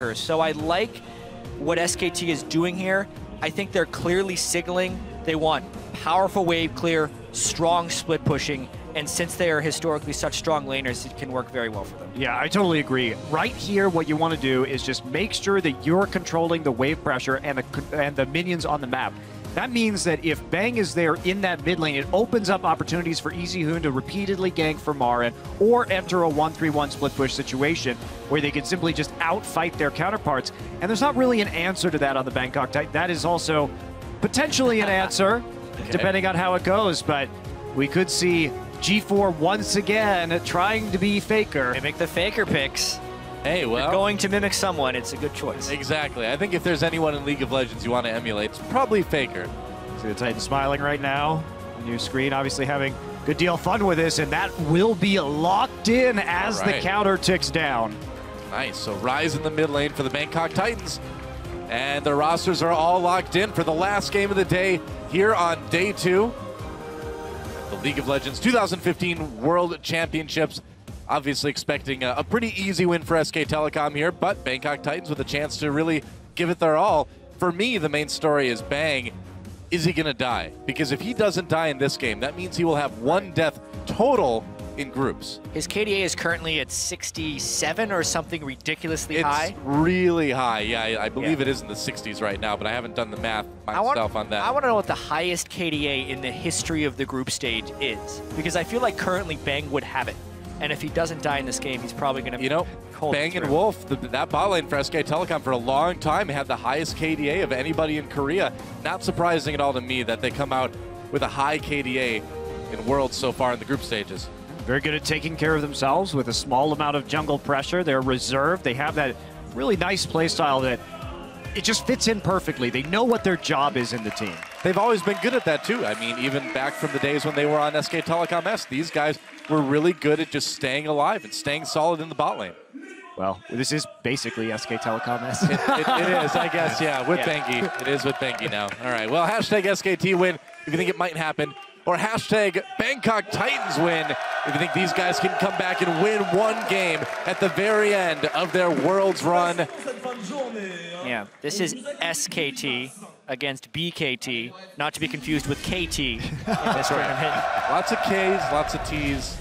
So I like what SKT is doing here. I think they're clearly signaling they want powerful wave clear, strong split pushing, and since they are historically such strong laners, it can work very well for them. Yeah, I totally agree. Right here, what you want to do is just make sure that you're controlling the wave pressure and the minions on the map. That means that if Bang is there in that mid lane, it opens up opportunities for EasyHoon to repeatedly gank for Marin or enter a 1-3-1 split push situation where they can simply just outfight their counterparts. And there's not really an answer to that on the Bangkok Titan. That is also potentially an answer, depending on how it goes. But we could see G4 once again trying to be Faker. They make the Faker picks. Hey, well, if you're going to mimic someone, it's a good choice. Exactly. I think if there's anyone in League of Legends you want to emulate, it's probably Faker. See the Titan smiling right now. New screen, obviously having a good deal of fun with this, and that will be locked in as the counter ticks down. Nice. So Rise in the mid lane for the Bangkok Titans. And the rosters are all locked in for the last game of the day here on day 2. The League of Legends 2015 World Championships. Obviously expecting a pretty easy win for SK Telecom here, but Bangkok Titans with a chance to really give it their all. For me, the main story is Bang. Is he going to die? Because if he doesn't die in this game, that means he will have 1 death total in groups. His KDA is currently at 67 or something ridiculously high. It's really high. Yeah, I believe it is in the 60s right now, but I haven't done the math myself on that. I want to know what the highest KDA in the history of the group stage is, because I feel like currently Bang would have it. And if he doesn't die in this game, he's probably going to Bang and Wolf, that bot lane for SK Telecom for a long time had the highest KDA of anybody in Korea. Not surprising at all to me that they come out with a high KDA in Worlds so far in the group stages. Very good at taking care of themselves with a small amount of jungle pressure. They're reserved. They have that really nice playstyle that it just fits in perfectly. They know what their job is in the team. They've always been good at that too. I mean, even back from the days when they were on SK Telecom S, these guys were really good at just staying alive and staying solid in the bot lane. Well, this is basically SK Telecom S. It is, I guess, yeah, with Bengi. It is with Bengi now. All right, well, hashtag SKT win if you think it might happen, or hashtag Bangkok Titans win if you think these guys can come back and win 1 game at the very end of their Worlds run. Yeah, this is SKT against BKT, not to be confused with KT in this tournament. Lots of Ks, lots of Ts.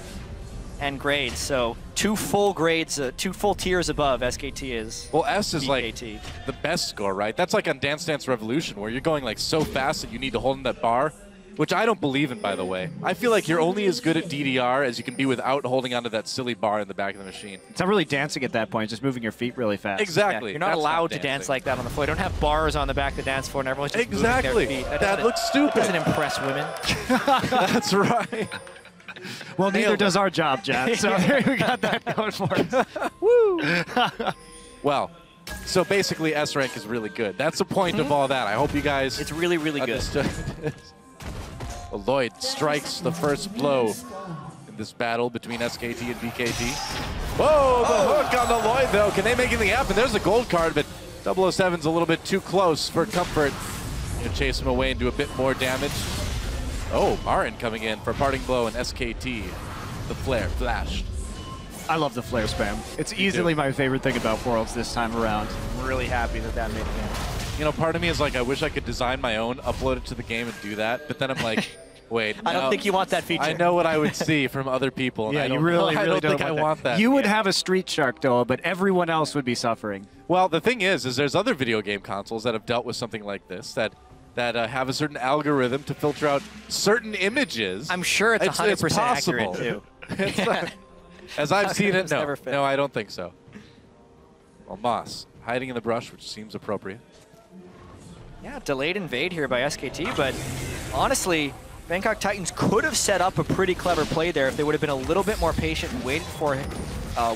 And grades, so 2 full grades, 2 full tiers above SKT is. Well, S is BKT. like the best score, right? That's like on Dance Dance Revolution, where you're going like so fast that you need to hold in that bar, which I don't believe in, by the way. I feel like you're only as good at DDR as you can be without holding onto that silly bar in the back of the machine. It's not really dancing at that point, just moving your feet really fast. Exactly. Yeah, you're not allowed to dance like that on the floor. You don't have bars on the back of the dance floor and everyone's just moving their feet. That looks stupid. That doesn't impress women. That's right. Well, neither does our job, Jack. So we got that going for us. Woo! Well, so basically S rank is really good. That's the point of all that. I hope you guys It's really, really good. Well, Lloyd strikes the first blow in this battle between SKT and BKT. Whoa, the hook on the Lloyd, though. Can they make anything happen? There's a gold card, but 007's a little bit too close for comfort. Gonna chase him away and do a bit more damage. Oh, Marin coming in for a parting blow, and SKT, the flare flashed. I love the flare spam. It's easily my favorite thing about Worlds this time around. I'm really happy that that made it in. You know, part of me is like, I wish I could design my own, upload it to the game and do that, but then I'm like, wait, I don't think you want that feature. I know what I would see from other people. Yeah, and you really I don't think I want that. You would have a Street Shark, though, but everyone else would be suffering. Well, the thing is there's other video game consoles that have dealt with something like this, that have a certain algorithm to filter out certain images. I'm sure it's 100% accurate, too. As I've seen it, no. Never fit. No, I don't think so. Well, Moss hiding in the brush, which seems appropriate. Yeah, delayed invade here by SKT, but honestly, Bangkok Titans could have set up a pretty clever play there if they would have been a little bit more patient and waited for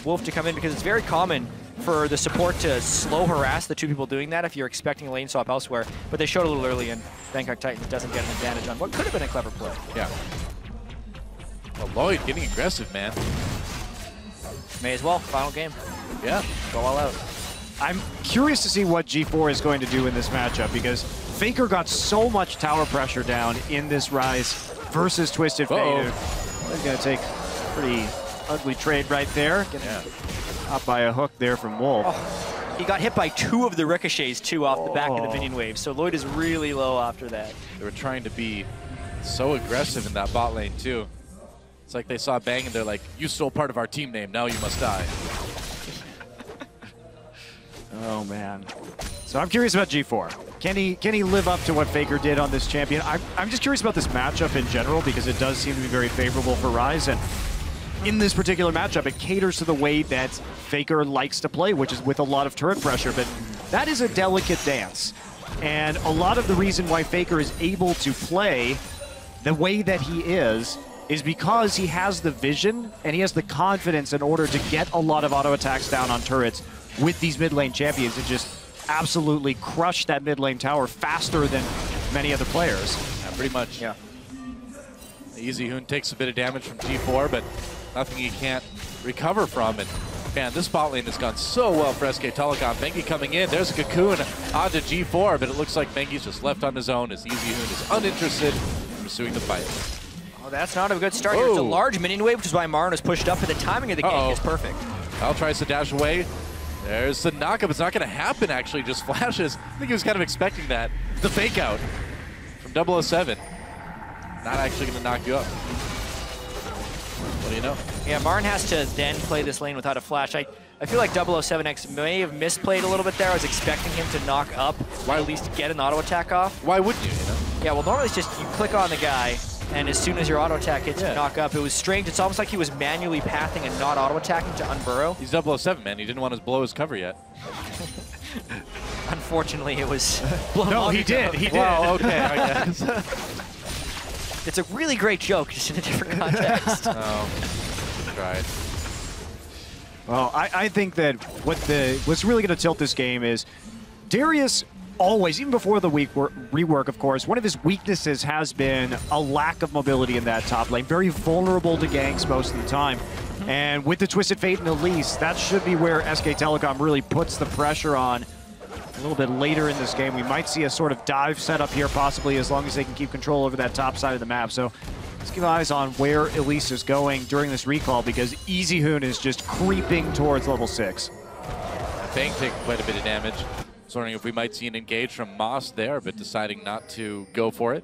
Wolf to come in, because it's very common for the support to slow harass the 2 people doing that if you're expecting a lane swap elsewhere. But they showed a little early, and Bangkok Titans doesn't get an advantage on what could have been a clever play. Yeah. Well, Lloyd getting aggressive, man. May as well. Final game. Yeah. Go all out. I'm curious to see what G4 is going to do in this matchup, because Faker got so much tower pressure down in this Rise versus Twisted Fate. He's going to take a pretty ugly trade right there. Getting caught by a hook there from Wolf. Oh. He got hit by 2 of the ricochets, too, off the back of the minion wave. So Lloyd is really low after that. They were trying to be so aggressive in that bot lane, too. It's like they saw Bang and they're like, you stole part of our team name, now you must die. Oh, man. So I'm curious about G4. Can he live up to what Faker did on this champion? I'm just curious about this matchup in general because it does seem to be very favorable for Rise. And in this particular matchup, it caters to the way that Faker likes to play, which is with a lot of turret pressure. But that is a delicate dance. And a lot of the reason why Faker is able to play the way that he is because he has the vision and he has the confidence in order to get a lot of auto attacks down on turrets with these mid lane champions and just absolutely crush that mid lane tower faster than many other players. Yeah, pretty much. Yeah. Easy Hoon takes a bit of damage from G4, but nothing he can't recover from. And man, this bot lane has gone so well for SK Telecom. Bengi coming in, there's a cocoon onto G4, but it looks like Bengi's just left on his own as Easy Hoon is uninterested in pursuing the fight. Oh, that's not a good start here. It's a large minion wave, which is why Marin was pushed up, but the timing of the gank is perfect. Al tries to dash away. There's the knockup. It's not going to happen, actually, just flashes. I think he was kind of expecting that. The fake out from 007. Not actually going to knock you up. What do you know? Yeah, Marin has to then play this lane without a flash. I feel like 007X may have misplayed a little bit there. I was expecting him to knock up, or at least get an auto attack off. Why wouldn't you, you know? Yeah, well, normally it's just you click on the guy, and as soon as your auto attack hits, you knock up. It was strange. It's almost like he was manually pathing and not auto attacking to unburrow. He's 007, man. He didn't want to blow his cover yet. Unfortunately, it was blown. No, he did. He did. Well, okay, I guess. It's a really great joke, just in a different context. Oh, tried. Well, I think that what's really going to tilt this game is Darius always, even before the rework, of course, one of his weaknesses has been a lack of mobility in that top lane. Very vulnerable to ganks most of the time. And with the Twisted Fate and Elise, that should be where SK Telecom really puts the pressure on. A little bit later in this game, we might see a sort of dive setup here, possibly, as long as they can keep control over that top side of the map. So let's keep eyes on where Elise is going during this recall, because Easy Hoon is just creeping towards level 6. Bang taking quite a bit of damage. I was wondering if we might see an engage from Moss there, but deciding not to go for it.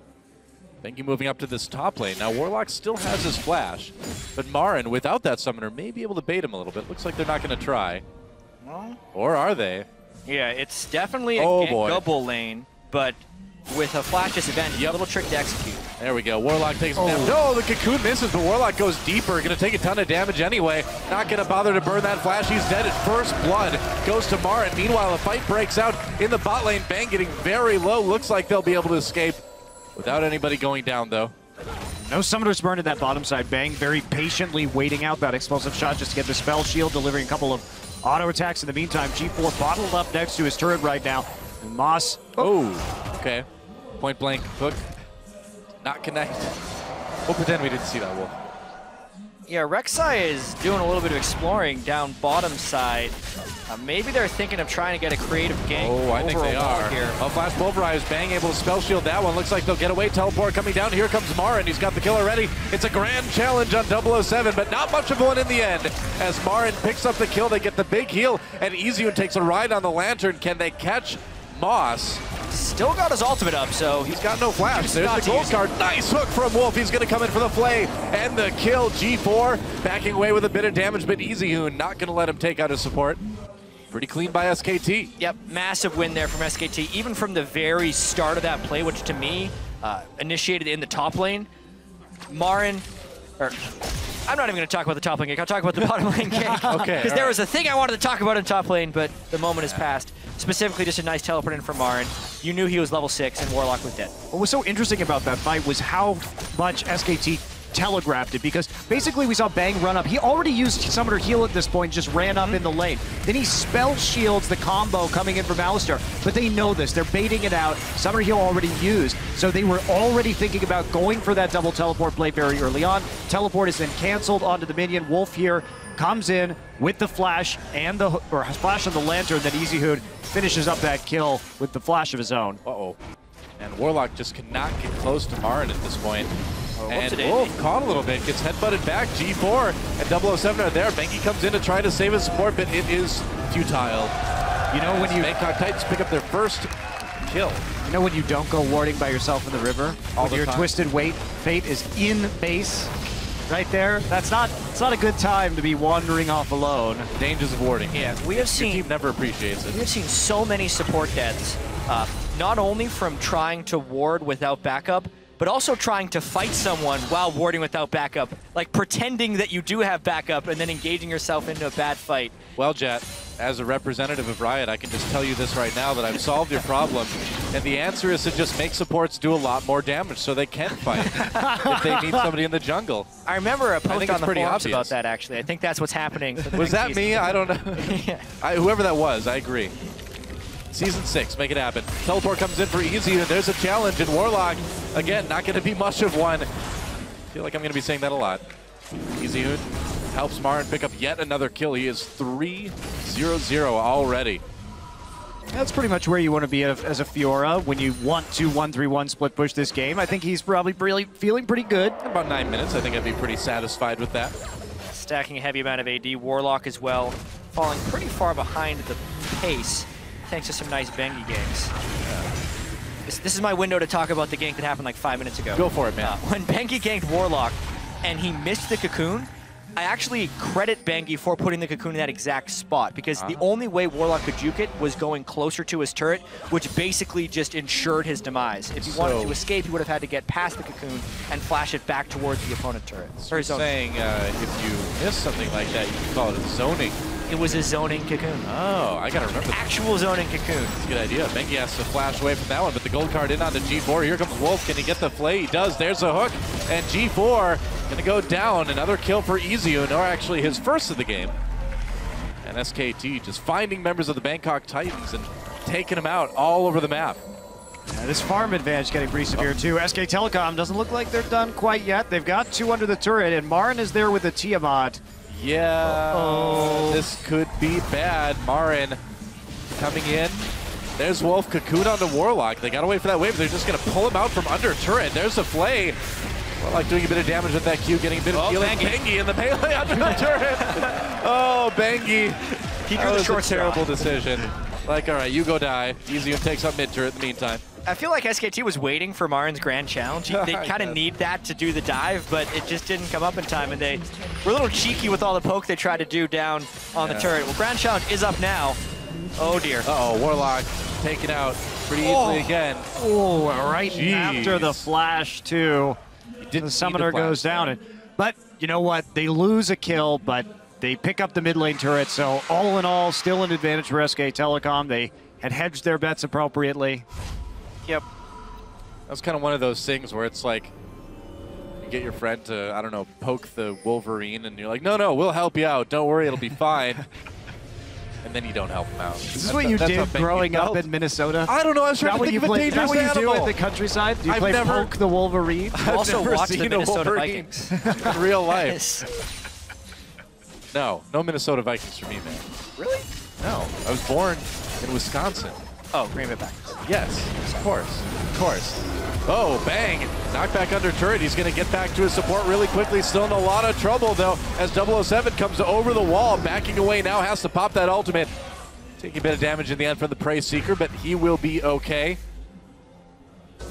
Bengi moving up to this top lane. Now Warlock still has his flash, but Marin, without that summoner, may be able to bait him a little bit. Looks like they're not going to try. Or are they? Yeah, it's definitely a gankable lane, but with a flash disadvantage, a little trick to execute. There we go. Warlock takes him down. No, the cocoon misses, but Warlock goes deeper. Going to take a ton of damage anyway. Not going to bother to burn that flash. He's dead at first blood. Goes to Marin. Meanwhile, a fight breaks out in the bot lane. Bang getting very low. Looks like they'll be able to escape without anybody going down, though. No summoners burned at that bottom side. Bang very patiently waiting out that explosive shot just to get the spell shield, delivering a couple of auto attacks in the meantime. G4 bottled up next to his turret right now. And Moss. Okay. Point blank hook. Not connect. We'll pretend we didn't see that, Wolf. Yeah, Rek'Sai is doing a little bit of exploring down bottom side. Maybe they're thinking of trying to get a creative gank. Oh, I think they are. Here. A flash pulverize. Bang able to spell shield that one. Looks like they'll get away. Teleport coming down. Here comes Marin. He's got the kill already. It's a grand challenge on 007, but not much of one in the end. As Marin picks up the kill, they get the big heal, and Easy takes a ride on the lantern. Can they catch Moss? Still got his ultimate up, so he's got no flash. There's the gold card. Nice hook from Wolf. He's going to come in for the flay and the kill. G4 backing away with a bit of damage, but Easy Hoon not going to let him take out his support. Pretty clean by SKT. Yep, massive win there from SKT, even from the very start of that play, which to me initiated in the top lane. Marin, I'm not even going to talk about the top lane gank. I'll talk about the bottom lane gank. Okay. Because there was a thing I wanted to talk about in top lane, but the moment has passed. Specifically, just a nice teleport in from Marin. You knew he was level 6 and Warlock was dead. What was so interesting about that fight was how much SKT telegraphed it, because basically we saw Bang run up. He already used Summoner Heal at this point, just ran up in the lane. Then he spell shields the combo coming in from Alistar, but they know this. They're baiting it out. Summoner Heal already used, so they were already thinking about going for that double teleport play very early on. Teleport is then canceled onto the minion. Wolf here comes in with the flash and the flash of the lantern. Then Easy Hoon finishes up that kill with the flash of his own. And Warlock just cannot get close to Marin at this point. And Wolf caught a little bit, gets headbutted back. G4 and 007 are there. Bengi comes in to try to save his support, but it is futile. You know when you Bangkok Titans pick up their first kill. You know when you don't go warding by yourself in the river? All the your time. Twisted Fate is in base, right there. It's not a good time to be wandering off alone. Dangers of warding. Yeah, we have Your seen team never appreciates it. we have seen so many support deaths, not only from trying to ward without backup, but also trying to fight someone while warding without backup, like pretending that you do have backup and then engaging yourself into a bad fight. Well, Jet, as a representative of Riot, I can just tell you this right now, that I've solved your problem. And the answer is to just make supports do a lot more damage so they can fight if they need somebody in the jungle. I remember a post think on it's the pretty forums obvious. about that, actually. I think that's what's happening. For the Was next that season. me? I don't know. Yeah. Whoever that was, I agree. Season 6, make it happen. Teleport comes in for Easy, and there's a challenge, and Warlock, again, not going to be much of one. I feel like I'm going to be saying that a lot. Easy Hood helps Marin pick up yet another kill. He is 3-0-0 already. That's pretty much where you want to be as a Fiora when you want to 1-3-1 split push this game. I think he's probably really feeling pretty good. About 9 minutes, I think I'd be pretty satisfied with that. Stacking a heavy amount of AD. Warlock as well, falling pretty far behind the pace, thanks to some nice Bengi ganks. This is my window to talk about the gank that happened like 5 minutes ago. Go for it, man. When Bengi ganked Warlock and he missed the cocoon, I actually credit Bengi for putting the cocoon in that exact spot, because the only way Warlock could juke it was going closer to his turret, which basically just ensured his demise. If he wanted to escape, he would have had to get past the cocoon and flash it back towards the opponent turret. So saying if you miss something like that, you can call it a zoning. It was a zoning cocoon. Oh, I gotta remember that. Actual zoning cocoon. That's a good idea. Bengi has to flash away from that one, but the gold card in onto G4. Here comes Wolf. Can he get the play? He does. There's a hook. And G4 gonna go down. Another kill for Iziun, or actually his first of the game. And SKT just finding members of the Bangkok Titans and taking them out all over the map. This farm advantage getting pretty severe too. SK Telecom doesn't look like they're done quite yet. They've got 2 under the turret, and Marin is there with the Tiamat. Yeah, this could be bad. Marin coming in. There's Wolf, cocoon onto Warlock. They got to wait for that wave. They're just going to pull him out from under turret. There's the flay. Warlock doing a bit of damage with that Q, getting a bit of healing. Bengi in the melee under the turret. Oh, Bengi. He drew the short terrible decision. Like, all right, you go die. Iziun takes up mid turret in the meantime. I feel like SKT was waiting for Marin's grand challenge. They kind of need that to do the dive, but it just didn't come up in time, and they were a little cheeky with all the poke they tried to do down on the turret. Well, grand challenge is up now. Oh, dear. Uh-oh, Warlock taken out pretty easily again. Oh, right Jeez. after the flash too. The summoner goes down. But you know what? They lose a kill, but they pick up the mid lane turret. So all in all, still an advantage for SK Telecom. They had hedged their bets appropriately. Yep. That's kind of one of those things where it's like, you get your friend to, I don't know, poke the Wolverine, and you're like, no, we'll help you out. Don't worry, it'll be fine. And then you don't help him out. This is what you did growing up in Minnesota? I don't know. I was trying to think of a dangerous Is that what you do animal. at the countryside? Do you I've play never- poke the Wolverine? You also never watched the seen a Minnesota Wolverine. Vikings. In real life. Yes. No Minnesota Vikings for me, man. Really? No, I was born in Wisconsin. Oh, Green Bay back. Yes, of course. Oh, bang. Knockback under turret. He's going to get back to his support really quickly. Still in a lot of trouble, though, as 007 comes over the wall. Backing away now, has to pop that ultimate. Taking a bit of damage in the end from the Prey Seeker, but he will be okay.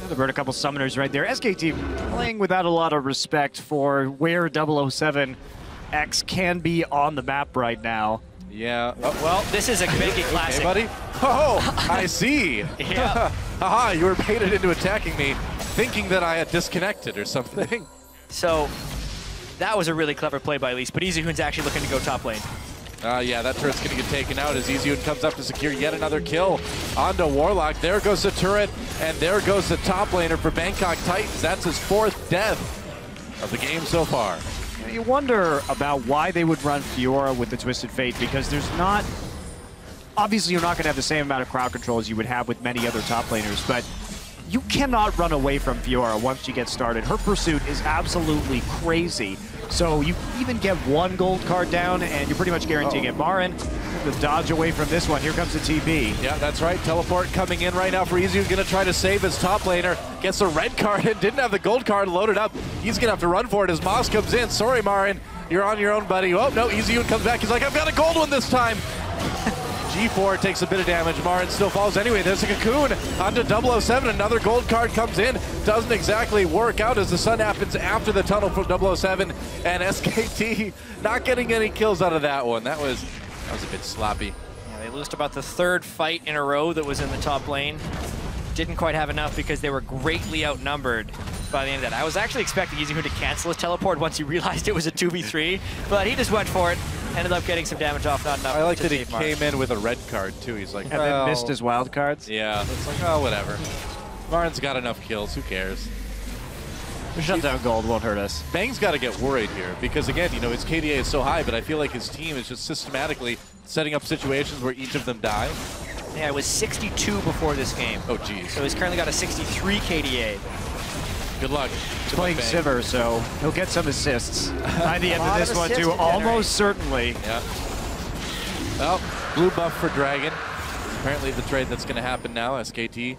They burned a couple summoners right there. SKT playing without a lot of respect for where 007X can be on the map right now. Yeah. Oh, Well, this is a Bengi classic. hey, buddy. Oh, I see. Yeah. Haha, you were baited into attacking me, thinking that I had disconnected or something. So that was a really clever play by Elise, but Izihoon's actually looking to go top lane. Yeah, that turret's going to get taken out as Iziun comes up to secure yet another kill onto Warlock. There goes the turret, and there goes the top laner for Bangkok Titans. That's his 4th death of the game so far. You wonder about why they would run Fiora with the Twisted Fate, because there's not... Obviously, you're not going to have the same amount of crowd control as you would have with many other top laners, but you cannot run away from Fiora once you get started. Her pursuit is absolutely crazy. So you even get 1 gold card down, and you're pretty much guaranteeing it. Marin, the dodge away from this one. Here comes the TP. Yeah, that's right. Teleport coming in right now for Iziun. Going to try to save his top laner. Gets a red card and didn't have the gold card loaded up. He's going to have to run for it as Moss comes in. Sorry, Marin. You're on your own, buddy. Oh, no, Iziun comes back. He's like, I've got a gold one this time. G4 takes a bit of damage. Marin still falls anyway. There's a Cocoon onto 007. Another gold card comes in. Doesn't exactly work out as the sun happens after the tunnel from 007. And SKT not getting any kills out of that one. That was a bit sloppy. Yeah, they lost about the third fight in a row that was in the top lane. Didn't quite have enough because they were greatly outnumbered by the end of that. I was actually expecting Easyhoon to cancel his teleport once he realized it was a 2v3, but he just went for it. Ended up getting some damage off, not enough. I like that he Marin. came in with a red card too. He's like, And then missed his wild cards. Yeah, it's like, oh, whatever. Marin's got enough kills. Who cares? Shutdown gold won't hurt us. Bang's got to get worried here because, again, you know, his KDA is so high, but I feel like his team is just systematically setting up situations where each of them die. Yeah, it was 62 before this game. Oh, geez. So he's currently got a 63 KDA. Good luck. He's playing Sivir, so he'll get some assists by the end of this one, too. Almost certainly. Yeah. Well, blue buff for Dragon. Apparently the trade that's going to happen now. SKT,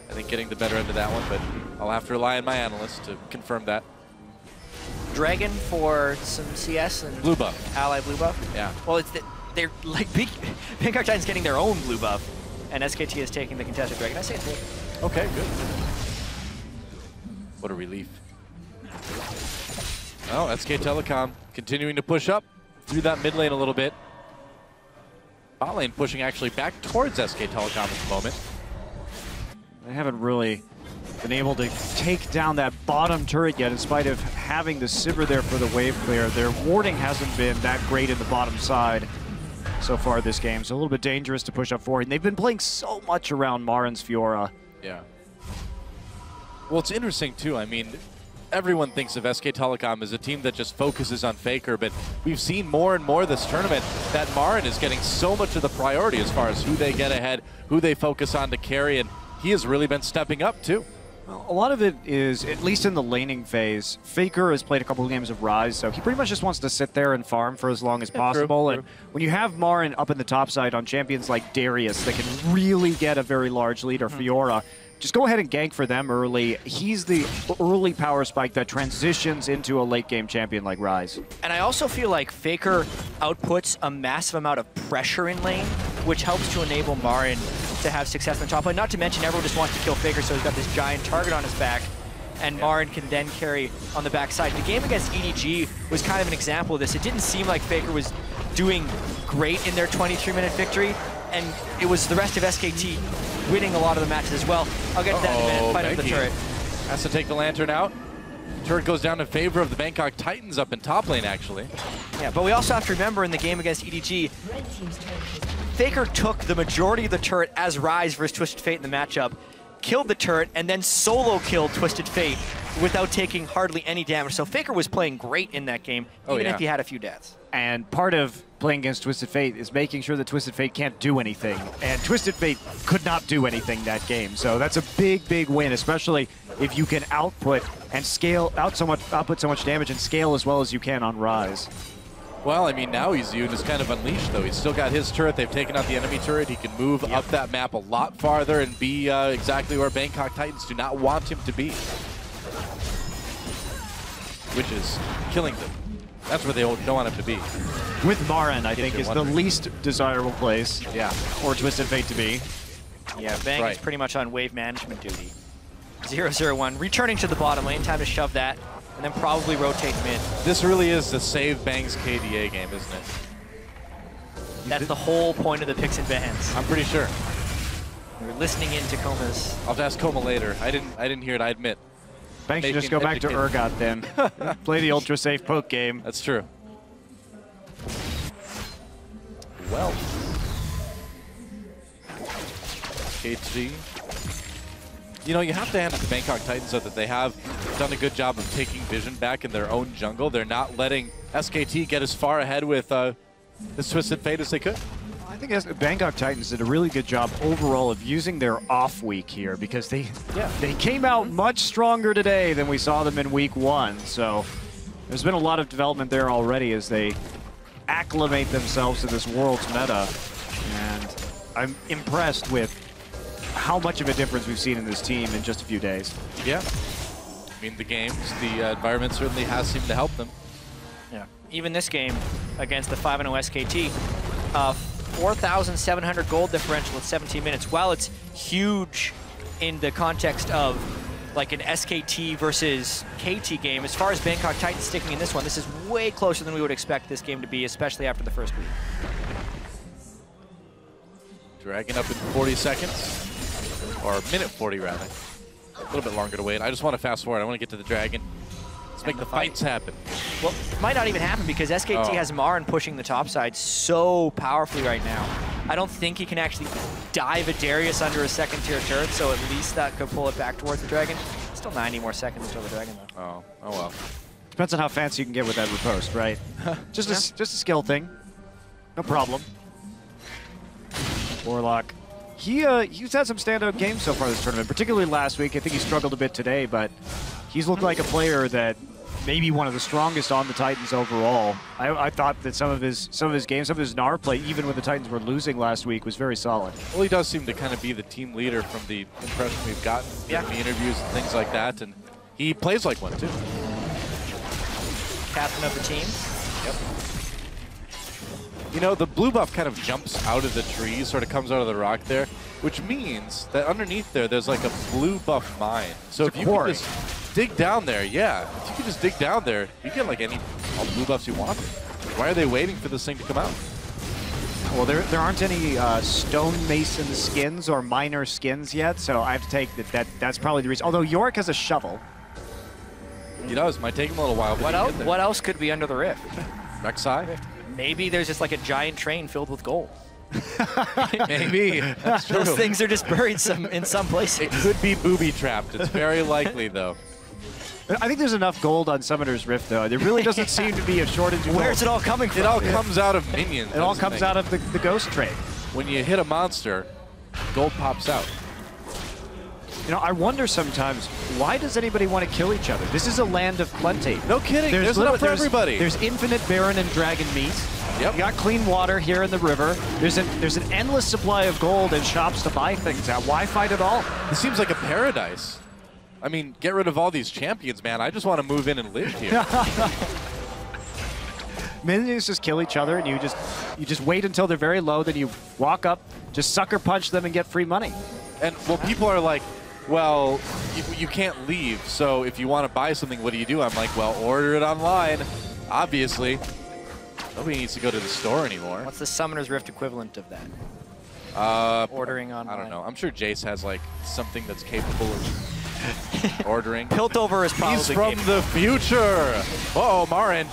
I think, getting the better end of that one, but I'll have to rely on my analyst to confirm that. Dragon for some CS and blue buff. Ally blue buff? Yeah. Well, they're like Bangkok Titans getting their own blue buff, and SKT is taking the contested Dragon. I say it's good. Okay, good. What a relief. Oh, SK Telecom continuing to push up through that mid lane a little bit. Bot lane pushing actually back towards SK Telecom at the moment. They haven't really been able to take down that bottom turret yet, in spite of having the Sivir there for the wave clear. Their warding hasn't been that great in the bottom side so far this game, so a little bit dangerous to push up forward. And they've been playing so much around Marin's Fiora. Yeah. Well, it's interesting, too. I mean, everyone thinks of SK Telecom as a team that just focuses on Faker, but we've seen more and more this tournament that Marin is getting so much of the priority as far as who they get ahead, who they focus on to carry, and he has really been stepping up, too. Well, a lot of it is, at least in the laning phase, Faker has played a couple of games of Rise, so he pretty much just wants to sit there and farm for as long as possible. True. And when you have Marin up in the top side on champions like Darius that can really get a very large lead, or Fiora, just go ahead and gank for them early. He's the early power spike that transitions into a late game champion like Rise. And I also feel like Faker outputs a massive amount of pressure in lane, which helps to enable Marin to have success on top lane. Not to mention everyone just wants to kill Faker, so he's got this giant target on his back, and Marin can then carry on the backside. The game against EDG was kind of an example of this. It didn't seem like Faker was doing great in their 23-minute victory, and it was the rest of SKT winning a lot of the matches as well. I'll get to that in a minute. Fight up the turret. Has to take the Lantern out. Turret goes down in favor of the Bangkok Titans up in top lane, actually. Yeah, but we also have to remember in the game against EDG, Faker took the majority of the turret as Rise versus Twisted Fate in the matchup, killed the turret, and then solo killed Twisted Fate without taking hardly any damage. So Faker was playing great in that game, even if he had a few deaths. And part of playing against Twisted Fate is making sure that Twisted Fate can't do anything. And Twisted Fate could not do anything that game. So that's a big, big win, especially if you can output and scale out output so much damage and scale as well as you can on Rise. Well, I mean, now Easyhoon is kind of unleashed, though. He's still got his turret. They've taken out the enemy turret. He can move up that map a lot farther and be exactly where Bangkok Titans do not want him to be, which is killing them. That's where they don't want him to be. With Marin, I think, is the least desirable place for Twisted Fate to be. Yeah, Bang is pretty much on wave management duty. 0-0-1, returning to the bottom lane. Time to shove that, and then probably rotate mid. This really is the save Bang's KDA game, isn't it? That's the whole point of the picks and bans. I'm pretty sure. We're listening in to Coma's. I'll have to ask Coma later. I didn't hear it, I admit. Bang should just go back to Urgot then. Play the ultra safe poke game. That's true. Well. KT. You know, you have to hand it to Bangkok Titans so that they have done a good job of taking vision back in their own jungle. They're not letting SKT get as far ahead with this Twisted Fate as they could. I think Bangkok Titans did a really good job overall of using their off week here, because they came out much stronger today than we saw them in week 1. So there's been a lot of development there already as they acclimate themselves to this world's meta. And I'm impressed with how much of a difference we've seen in this team in just a few days. Yeah. I mean, the games, the environment certainly has seemed to help them. Yeah. Even this game against the 5-0 SKT, 4,700 gold differential at 17 minutes. While it's huge in the context of like an SKT versus KT game, as far as Bangkok Titans sticking in this one, this is way closer than we would expect this game to be, especially after the first week. Dragon up in 40 seconds, or minute 40 rather. A little bit longer to wait. I just want to fast forward. I want to get to the Dragon. Let's make the fights happen. Well, it might not even happen because SKT has Marin pushing the top side so powerfully right now. I don't think he can actually dive a Darius under a second tier turret, so at least that could pull it back towards the Dragon. Still 90 more seconds until the Dragon though. Oh well. Depends on how fancy you can get with that riposte, right? just a skill thing. No problem. Warlock. He's had some standout games so far this tournament, particularly last week. I think he struggled a bit today, but he's looked like a player that maybe one of the strongest on the Titans overall. I thought that some of his games, some of his NAR play, even when the Titans were losing last week, was very solid. Well, he does seem to kind of be the team leader from the impression we've gotten in the interviews and things like that, and he plays like one too. Captain of the team. Yep. You know, the blue buff kind of jumps out of the tree, sort of comes out of the rock there, which means that underneath there's like a blue buff mine. So if you can just dig down there, if you can just dig down there, you get like all the blue buffs you want. Why are they waiting for this thing to come out? Well, there aren't any stonemason skins or miner skins yet, so I have to take that's probably the reason. Although Yorick has a shovel. He does. Might take him a little while. But What else could be under the rift? Rek'Sai? Maybe there's just like a giant train filled with gold. Maybe. That's true. Those things are just buried in some places. It could be booby-trapped. It's very likely, though. I think there's enough gold on Summoner's Rift, though. There really doesn't seem to be a shortage of gold. Where's it all coming from? It all comes out of minions. It all comes out of the ghost trade. When you hit a monster, gold pops out. You know, I wonder sometimes, why does anybody want to kill each other? This is a land of plenty. No kidding. There's enough for everybody. There's infinite Baron and Dragon meat. Yep. You got clean water here in the river. There's an endless supply of gold and shops to buy things at. Why fight at all? This seems like a paradise. I mean, get rid of all these champions, man. I just want to move in and live here. Minions just kill each other, and you just wait until they're very low, then you walk up, just sucker punch them and get free money. And well, people are like, well, you can't leave, so if you want to buy something, what do? I'm like, well, order it online, obviously. Nobody needs to go to the store anymore. What's the Summoner's Rift equivalent of that? Ordering online. I don't know. I'm sure Jace has like something that's capable of ordering. Piltover is probably He's from the future. Uh-oh, Marin.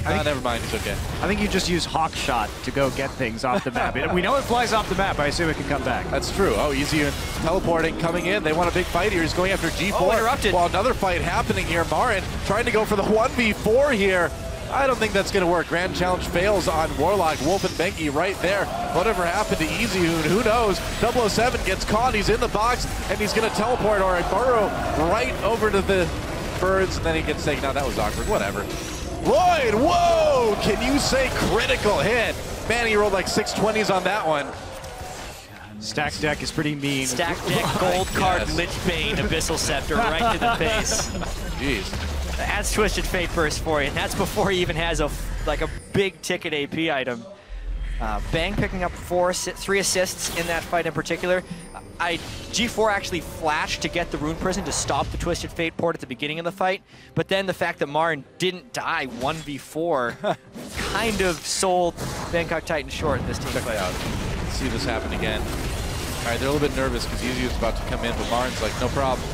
Never mind, it's okay. I think you just use Hawk Shot to go get things off the map. We know it flies off the map, I assume it can come back. That's true. Oh, easy and teleporting, coming in. They want a big fight here. He's going after G4. Oh, interrupted. Well, another fight happening here. Marin trying to go for the 1v4 here. I don't think that's going to work. Grand Challenge fails on Warlock. Wolf and Benki right there. Whatever happened to EasyHoon, who knows? 007 gets caught. He's in the box, and he's going to teleport or burrow right over to the birds, and then he gets taken out. That was awkward. Whatever. Lloyd, whoa! Can you say critical hit? Man, he rolled like 620s on that one. Stack deck is pretty mean. Stack deck, gold card, Lich Bane, Abyssal Scepter, right to the face. Jeez. That's Twisted Fate Burst for you, and that's before he even has a big ticket AP item. Bang picking up 3 assists in that fight in particular. G4 actually flashed to get the Rune Prison to stop the Twisted Fate port at the beginning of the fight, but then the fact that Marin didn't die 1v4 kind of sold Bangkok Titans short in this team fight. Let's see this happen again. All right, they're a little bit nervous because Easy is about to come in, but Marin's like, no problem.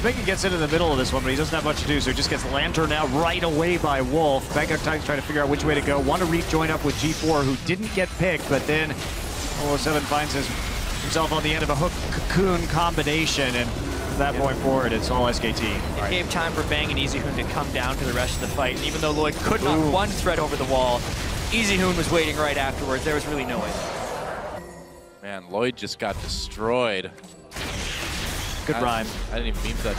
Benki gets into the middle of this one, but he doesn't have much to do, so he just gets lanterned out right away by Wolf. Bangkok Titans trying to figure out which way to go. Want to rejoin up with G4, who didn't get picked, but then 007 finds himself on the end of a hook cocoon combination, and from that point forward, it's all SKT. It gave time for Bang and EasyHoon to come down to the rest of the fight, and even though Lloyd could not one thread over the wall, EasyHoon was waiting right afterwards. There was really no way. Man, Lloyd just got destroyed. Good rhyme. I didn't even mean that.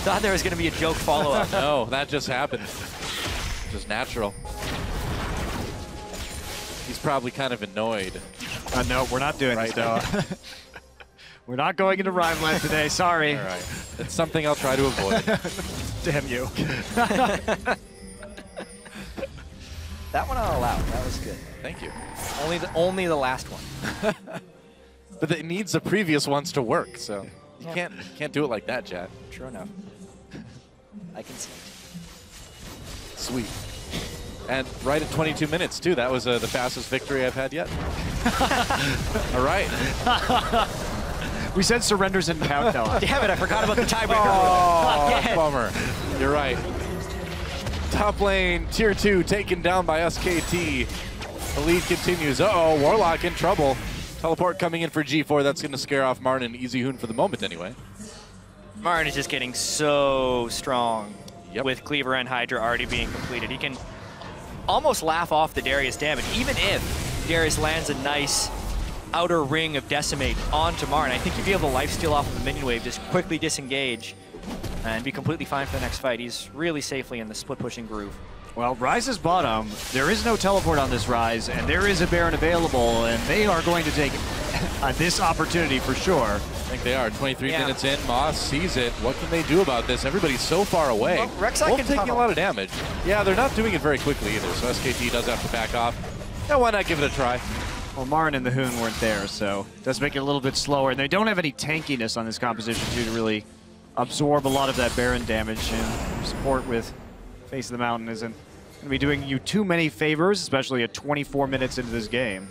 Thought there was going to be a joke follow-up. No, that just happened. Just natural. He's probably kind of annoyed. No, we're not doing this, Noah. We're not going into Rhymeland today, sorry. All right. It's something I'll try to avoid. Damn you. That one I'll allow. That was good. Thank you. Only the last one. But it needs the previous ones to work, so you can't do it like that, Chad. True enough. I can see it. Sweet. And right at 22 minutes, too. That was the fastest victory I've had yet. All right. We said surrenders in the countdown. Damn it, I forgot about the tiebreaker. Oh, bummer. You're right. Top lane, tier 2, taken down by SKT. The lead continues. Uh-oh, Warlock in trouble. Teleport coming in for G4. That's going to scare off Martin and Easy Hoon for the moment, anyway. Martin is just getting so strong with Cleaver and Hydra already being completed. He can almost laugh off the Darius damage, even if Darius lands a nice outer ring of Decimate onto Martin. I think he'd be able to lifesteal off of the minion wave, just quickly disengage, and be completely fine for the next fight. He's really safely in the split-pushing groove. Well, Ryze's bottom. There is no teleport on this Ryze, and there is a Baron available, and they are going to take this opportunity for sure. I think they are. 23 minutes in, Moss sees it. What can they do about this? Everybody's so far away. Well, Rek'Sai can taking a lot of damage. Yeah, they're not doing it very quickly either, so SKT does have to back off. Yeah, why not give it a try? Well, Marin and the Hoon weren't there, so it does make it a little bit slower. And they don't have any tankiness on this composition, too, to really absorb a lot of that Baron damage. And support with Face of the Mountain isn't going to be doing you too many favors, especially at 24 minutes into this game.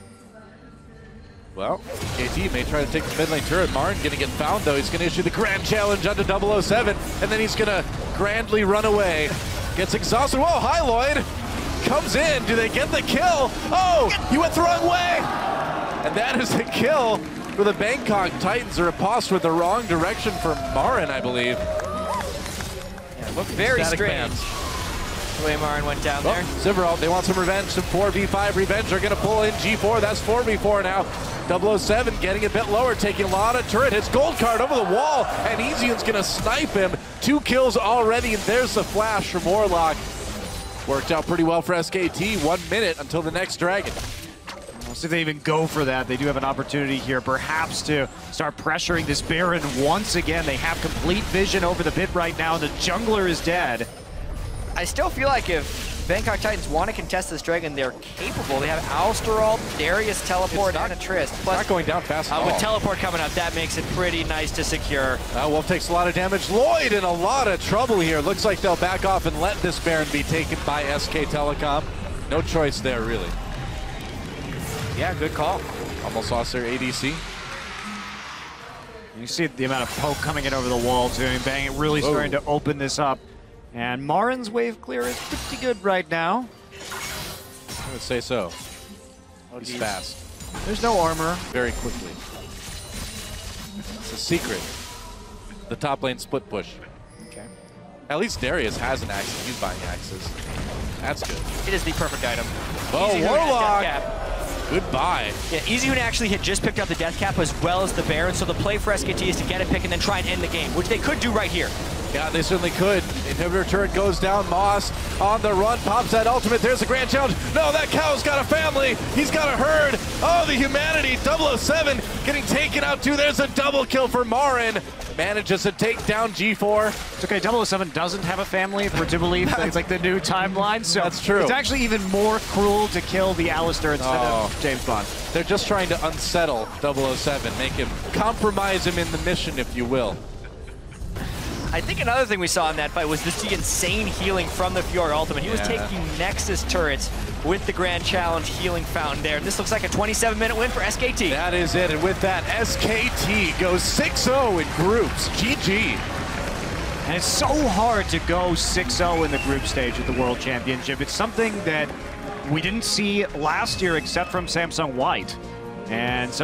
Well, KT may try to take the mid lane turret. Marin going to get found, though. He's going to issue the grand challenge onto 007, and then he's going to grandly run away. Gets exhausted. Whoa, hi, Lloyd. Comes in. Do they get the kill? Oh, he went the wrong way. And that is the kill for the Bangkok Titans. A riposte with the wrong direction for Marin, I believe. Yeah, looked very strange. The way Marin went down there. Zivero, they want some revenge, some 4v5 revenge. They're going to pull in G4. That's 4v4 now. 007 getting a bit lower, taking a lot of turret. His gold card over the wall, and Easyun's going to snipe him. 2 kills already, and there's the flash from Warlock. Worked out pretty well for SKT. 1 minute until the next dragon. We'll see if they even go for that. They do have an opportunity here, perhaps, to start pressuring this Baron once again. They have complete vision over the pit right now. The jungler is dead. I still feel like if Bangkok Titans want to contest this dragon, they're capable. They have Alsterald, Darius teleport, and a Trist. Plus, not going down fast at all. With teleport coming up, that makes it pretty nice to secure. Wolf takes a lot of damage. Lloyd in a lot of trouble here. Looks like they'll back off and let this Baron be taken by SK Telecom. No choice there, really. Yeah, good call. Almost lost their ADC. You see the amount of poke coming in over the wall, too. I mean, Bang really starting to open this up. And Marin's wave clear is pretty good right now. I would say so. He's fast. There's no armor. Very quickly. It's a secret. The top lane split push. Okay. At least Darius has an axe. He's buying axes. That's good. It is the perfect item. Oh, Warlock! Goodbye. Yeah, Easy Hoon actually had just picked up the death cap as well as the Baron, so the play for SKT is to get a pick and then try and end the game, which they could do right here. Yeah, they certainly could. Inhibitor turret goes down. Moss on the run, pops that ultimate. There's the grand challenge. No, that cow's got a family. He's got a herd. Oh, the humanity. 007 getting taken out too. There's a double kill for Marin. Manages to take down G4. It's okay, 007 doesn't have a family, for to believe it's like the new timeline. So that's true. It's actually even more cruel to kill the Alistair instead of James Bond. They're just trying to unsettle 007, make him, compromise him in the mission, if you will. I think another thing we saw in that fight was just the insane healing from the Fjord ultimate. He was taking Nexus turrets with the Grand Challenge healing fountain there. And this looks like a 27-minute win for SKT. That is it. And with that, SKT goes 6-0 in groups. GG. And it's so hard to go 6-0 in the group stage of the World Championship. It's something that we didn't see last year except from Samsung White. And so